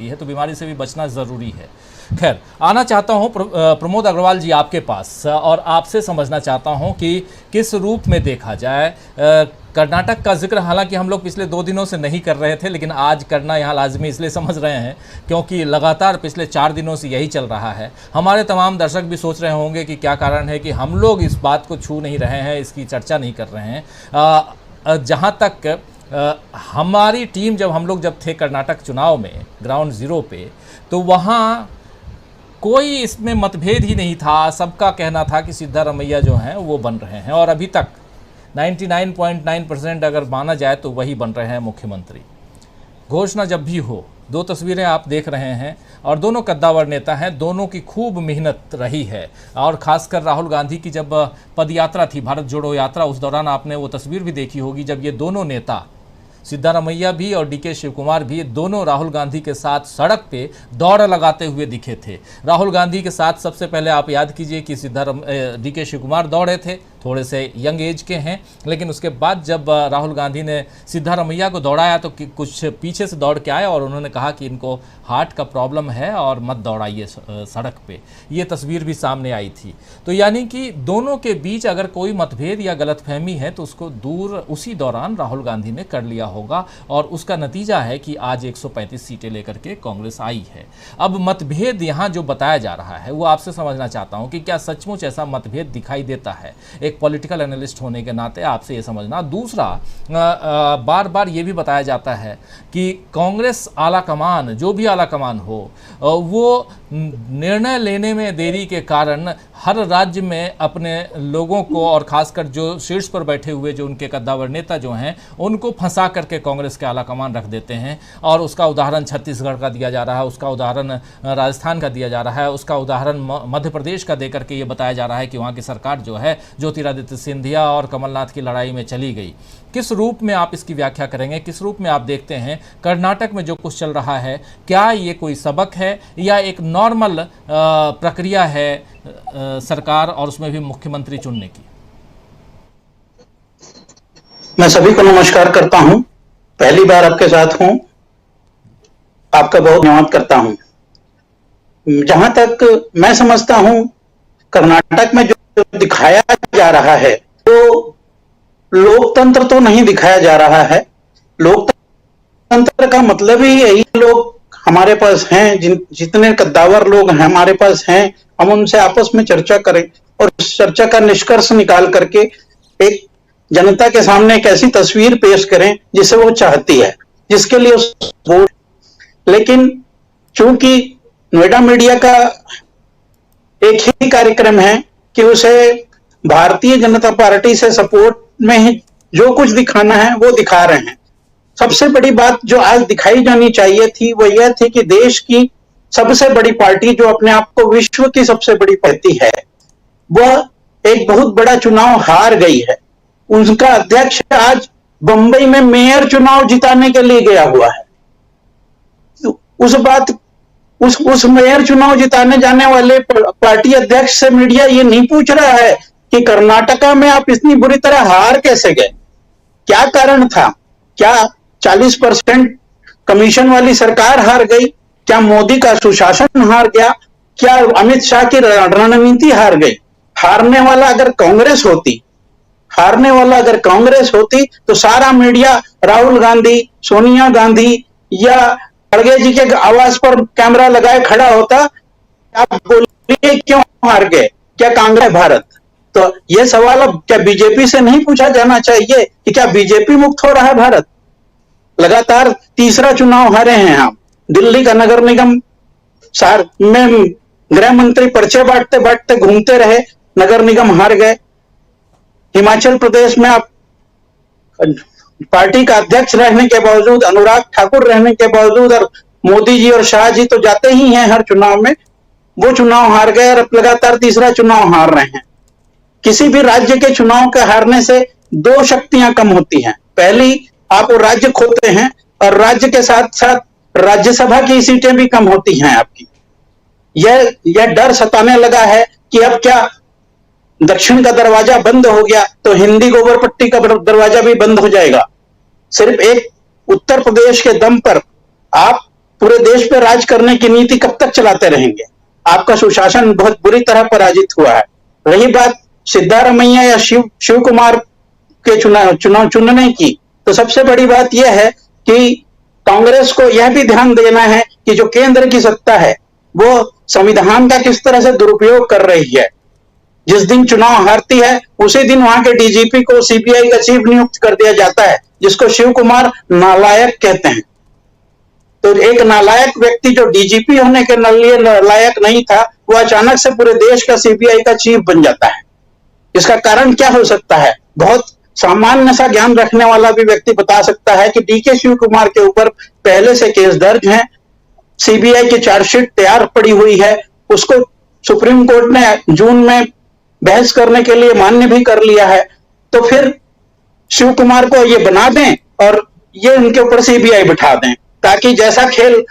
है, तो बीमारी से भी बचना ज़रूरी है। खैर, आना चाहता हूं प्रमोद अग्रवाल जी आपके पास और आपसे समझना चाहता हूं कि किस रूप में देखा जाए कर्नाटक का जिक्र। हालांकि हम लोग पिछले 2 दिनों से नहीं कर रहे थे, लेकिन आज करना यहाँ लाजमी इसलिए समझ रहे हैं क्योंकि लगातार पिछले 4 दिनों से यही चल रहा है। हमारे तमाम दर्शक भी सोच रहे होंगे कि क्या कारण है कि हम लोग इस बात को छू नहीं रहे हैं, इसकी चर्चा नहीं कर रहे हैं। जहाँ तक हमारी टीम हम लोग थे कर्नाटक चुनाव में ग्राउंड ज़ीरो पे, तो वहाँ कोई इसमें मतभेद ही नहीं था। सबका कहना था कि सिद्धारमैया जो हैं वो बन रहे हैं और अभी तक 99.9% अगर माना जाए तो वही बन रहे हैं मुख्यमंत्री। घोषणा जब भी हो, 2 तस्वीरें आप देख रहे हैं और दोनों कद्दावर नेता हैं, दोनों की खूब मेहनत रही है। और ख़ासकर राहुल गांधी की जब पदयात्रा थी, भारत जोड़ो यात्रा, उस दौरान आपने वो तस्वीर भी देखी होगी जब ये दोनों नेता, सिद्धारमैया भी और डीके शिव कुमार भी, दोनों राहुल गांधी के साथ सड़क पे दौड़ लगाते हुए दिखे थे। राहुल गांधी के साथ सबसे पहले आप याद कीजिए कि डीके शिव कुमार दौड़े थे, थोड़े से यंग एज के हैं, लेकिन उसके बाद जब राहुल गांधी ने सिद्धारमैया को दौड़ाया तो कुछ पीछे से दौड़ के आए और उन्होंने कहा कि इनको हार्ट का प्रॉब्लम है और मत दौड़ाइए सड़क पे। ये तस्वीर भी सामने आई थी। तो यानी कि दोनों के बीच अगर कोई मतभेद या गलतफहमी है तो उसको दूर उसी दौरान राहुल गांधी ने कर लिया होगा और उसका नतीजा है कि आज 135 सीटें लेकर के कांग्रेस आई है। अब मतभेद यहाँ जो बताया जा रहा है वो आपसे समझना चाहता हूँ कि क्या सचमुच ऐसा मतभेद दिखाई देता है? एक पॉलिटिकल एनालिस्ट होने के नाते आपसे ये समझना। दूसरा, बार बार ये भी बताया जाता है कि कांग्रेस आला कमान, जो भी आला कमान हो, वो निर्णय लेने में देरी के कारण हर राज्य में अपने लोगों को और खासकर जो शीर्ष पर बैठे हुए जो उनके कद्दावर नेता जो हैं उनको फंसा करके कांग्रेस के आला कमान रख देते हैं। और उसका उदाहरण छत्तीसगढ़ का दिया जा रहा है, उसका उदाहरण राजस्थान का दिया जा रहा है, उसका उदाहरण मध्य प्रदेश का देकर के ये बताया जा रहा है कि वहाँ की सरकार जो है ज्योतिरादित्य सिंधिया और कमलनाथ की लड़ाई में चली गई। किस रूप में आप इसकी व्याख्या करेंगे? किस रूप में आप देखते हैं कर्नाटक में जो कुछ चल रहा है? क्या ये कोई सबक है या एक नॉर्मल प्रक्रिया है सरकार और उसमें भी मुख्यमंत्री चुनने की? मैं सभी को नमस्कार करता हूं। पहली बार आपके साथ हूं, आपका बहुत धन्यवाद करता हूं। जहां तक मैं समझता हूं, कर्नाटक में जो दिखाया जा रहा है तो लोकतंत्र तो नहीं दिखाया जा रहा है। लोकतंत्र का मतलब ही यही, लोग हमारे पास हैं, जितने कद्दावर लोग हैं हमारे पास हैं, हम उनसे आपस में चर्चा करें और उस चर्चा का निष्कर्ष निकाल करके एक जनता के सामने एक ऐसी तस्वीर पेश करें जिसे वो चाहती है, जिसके लिए उस वोट। लेकिन चूंकि नोएडा मीडिया का एक ही कार्यक्रम है कि उसे भारतीय जनता पार्टी से सपोर्ट में ही जो कुछ दिखाना है वो दिखा रहे हैं। सबसे बड़ी बात जो आज दिखाई जानी चाहिए थी वो यह थी कि देश की सबसे बड़ी पार्टी जो अपने आप को विश्व की सबसे बड़ी पार्टी है, वह एक बहुत बड़ा चुनाव हार गई है। उनका अध्यक्ष आज बंबई में मेयर चुनाव जिताने के लिए गया हुआ है। उस मेयर चुनाव जिताने जाने वाले पार्टी अध्यक्ष से मीडिया ये नहीं पूछ रहा है कि कर्नाटका में आप इतनी बुरी तरह हार कैसे गए, क्या कारण था? क्या 40% कमीशन वाली सरकार हार गई? क्या मोदी का सुशासन हार गया? क्या अमित शाह की रणनीति हार गई? हारने वाला अगर कांग्रेस होती तो सारा मीडिया राहुल गांधी, सोनिया गांधी या खड़गे जी के आवाज पर कैमरा लगाए खड़ा होता। आप बोलिए क्यों हार गए? क्या कांग्रेस भारत? तो यह सवाल अब क्या बीजेपी से नहीं पूछा जाना चाहिए कि क्या बीजेपी मुक्त हो रहा है भारत? लगातार तीसरा चुनाव हारे हैं आप। दिल्ली का नगर निगम में गृह मंत्री पर्चे बांटते बांटते घूमते रहे, नगर निगम हार गए। हिमाचल प्रदेश में आप पार्टी का अध्यक्ष रहने के बावजूद, अनुराग ठाकुर रहने के बावजूद, और मोदी जी और शाह जी तो जाते ही हैं हर चुनाव में, वो चुनाव हार गए और लगातार तीसरा चुनाव हार रहे हैं। किसी भी राज्य के चुनाव के हारने से 2 शक्तियां कम होती हैं। पहली, आप वो राज्य खोते हैं और राज्य के साथ साथ राज्यसभा की सीटें भी कम होती हैं आपकी। यह डर सताने लगा है कि अब क्या दक्षिण का दरवाजा बंद हो गया तो हिंदी गोबर पट्टी का दरवाजा भी बंद हो जाएगा। सिर्फ एक उत्तर प्रदेश के दम पर आप पूरे देश पे राज करने की नीति कब तक चलाते रहेंगे? आपका सुशासन बहुत बुरी तरह पराजित हुआ है। रही बात सिद्धारमैया या शिव कुमार के चुनाव चुनने की, तो सबसे बड़ी बात यह है कि कांग्रेस को यह भी ध्यान देना है कि जो केंद्र की सत्ता है वो संविधान का किस तरह से दुरुपयोग कर रही है। जिस दिन चुनाव हारती है उसी दिन वहां के डीजीपी को सीबीआई का चीफ नियुक्त कर दिया जाता है, जिसको शिव कुमार नालायक कहते हैं। तो एक नालायक व्यक्ति जो डीजीपी होने के लिए नालायक नहीं था, वो अचानक से पूरे देश का सीबीआई का चीफ बन जाता है। इसका कारण क्या हो सकता है? बहुत सामान्य सा ज्ञान रखने वाला भी व्यक्ति बता सकता है कि डीके शिव कुमार के ऊपर पहले से केस दर्ज है, सीबीआई की चार्जशीट तैयार पड़ी हुई है, उसको सुप्रीम कोर्ट ने जून में बहस करने के लिए मान्य भी कर लिया है। तो फिर शिव कुमार को ये बना दें और ये उनके ऊपर सीबीआई बिठा दें, ताकि जैसा खेल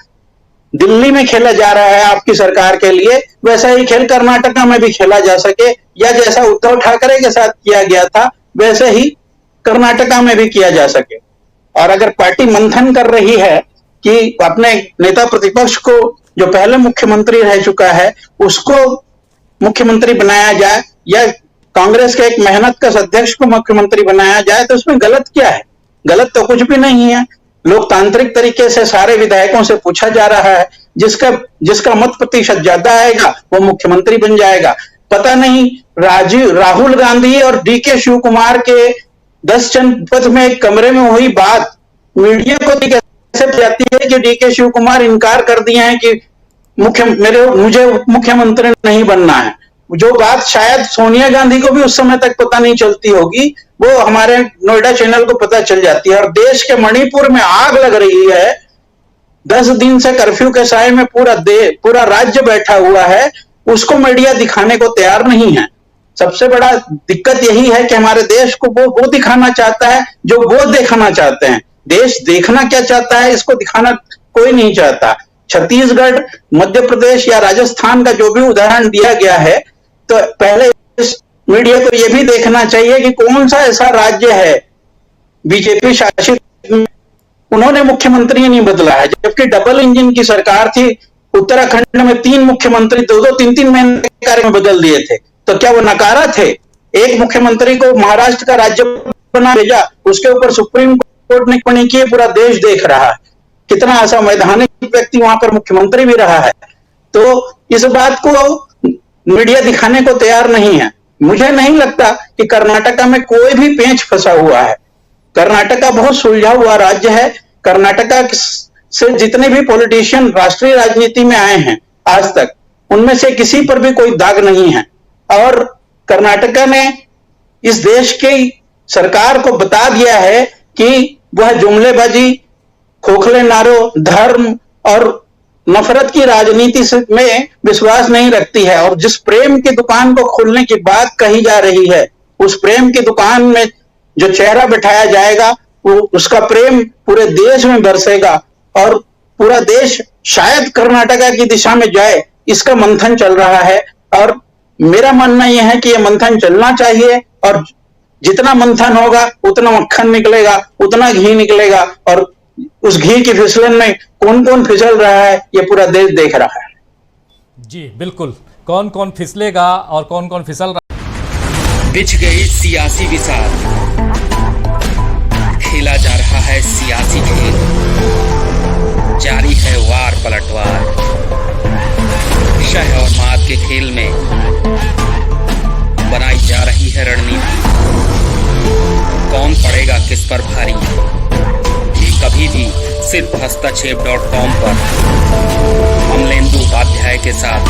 दिल्ली में खेला जा रहा है आपकी सरकार के लिए, वैसा ही खेल कर्नाटका में भी खेला जा सके, या जैसा उद्धव ठाकरे के साथ किया गया था वैसे ही कर्नाटका में भी किया जा सके। और अगर पार्टी मंथन कर रही है कि अपने नेता प्रतिपक्ष को, जो पहले मुख्यमंत्री रह चुका है, उसको मुख्यमंत्री बनाया जाए या कांग्रेस के एक मेहनत कश अध्यक्ष को मुख्यमंत्री बनाया जाए, तो उसमें गलत क्या है? गलत तो कुछ भी नहीं है। लोकतांत्रिक तरीके से सारे विधायकों से पूछा जा रहा है, जिसका मत प्रतिशत ज्यादा आएगा वो मुख्यमंत्री बन जाएगा। पता नहीं राहुल गांधी और डीके शिव कुमार के 10 जनपद में एक कमरे में हुई बात मीडिया को कैसे जाती है कि डीके शिव कुमार इनकार कर दिए हैं कि मुझे मुख्यमंत्री नहीं बनना है। जो बात शायद सोनिया गांधी को भी उस समय तक पता नहीं चलती होगी, वो हमारे नोएडा चैनल को पता चल जाती है। और देश के मणिपुर में आग लग रही है, 10 दिन से कर्फ्यू के साए में पूरा राज्य बैठा हुआ है, उसको मीडिया दिखाने को तैयार नहीं है। सबसे बड़ा दिक्कत यही है कि हमारे देश को वो दिखाना चाहता है जो वो देखना चाहते हैं। देश देखना क्या चाहता है, इसको दिखाना कोई नहीं चाहता। छत्तीसगढ़, मध्य प्रदेश या राजस्थान का जो भी उदाहरण दिया गया है, तो पहले इस मीडिया को यह भी देखना चाहिए कि कौन सा ऐसा राज्य है बीजेपी शासित, उन्होंने मुख्यमंत्री नहीं बदला है, जबकि डबल इंजन की सरकार थी। उत्तराखंड में 3 मुख्यमंत्री 2-2, 3-3 महीने के कार्य में बदल दिए थे, तो क्या वो नकारा थे? एक मुख्यमंत्री को महाराष्ट्र का राज्य बना भेजा, उसके ऊपर सुप्रीम कोर्ट ने टिप्पणी की, पूरा देश देख रहा है। कितना असंवैधानिक व्यक्ति वहां पर मुख्यमंत्री भी रहा है। तो इस बात को मीडिया दिखाने को तैयार नहीं है। मुझे नहीं लगता कि कर्नाटका में कोई भी पेंच फंसा हुआ है। कर्नाटका बहुत सुलझा हुआ राज्य है। कर्नाटका से जितने भी पॉलिटिशियन राष्ट्रीय राजनीति में आए हैं आज तक, उनमें से किसी पर भी कोई दाग नहीं है। और कर्नाटका ने इस देश की सरकार को बता दिया है कि वह जुमलेबाजी, खोखले नारों, धर्म और नफरत की राजनीति में विश्वास नहीं रखती है। और जिस प्रेम की दुकान को खोलने की बात कही जा रही है, उस प्रेम की दुकान में जो चेहरा बिठाया जाएगा, वो उसका प्रेम पूरे देश में बरसेगा और पूरा देश शायद कर्नाटका की दिशा में जाए, इसका मंथन चल रहा है। और मेरा मानना यह है कि यह मंथन चलना चाहिए, और जितना मंथन होगा उतना मक्खन निकलेगा, उतना घी निकलेगा, और उस घी की फिसलन में कौन कौन फिसल रहा है ये पूरा देश देख रहा है। जी बिल्कुल, कौन कौन फिसलेगा और कौन कौन फिसल रहा। बिछ गई सियासी विसार, खेला जा रहा है सियासी खेल, जारी है वार पलटवार। शह और मात के खेल में बनाई जा रही है रणनीति, कौन पड़ेगा किस पर भारी, ये कभी भी सिर्फ हस्तक्षेप.com पर अमलेंदु उपाध्याय के साथ